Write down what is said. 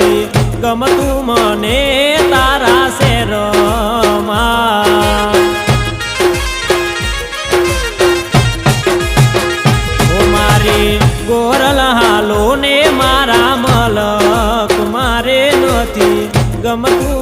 નથી ગમતું મને તારા શેરમાં ઓ મારી ગોરલ હાલો ને મારા મલક મારે નથી ગમતું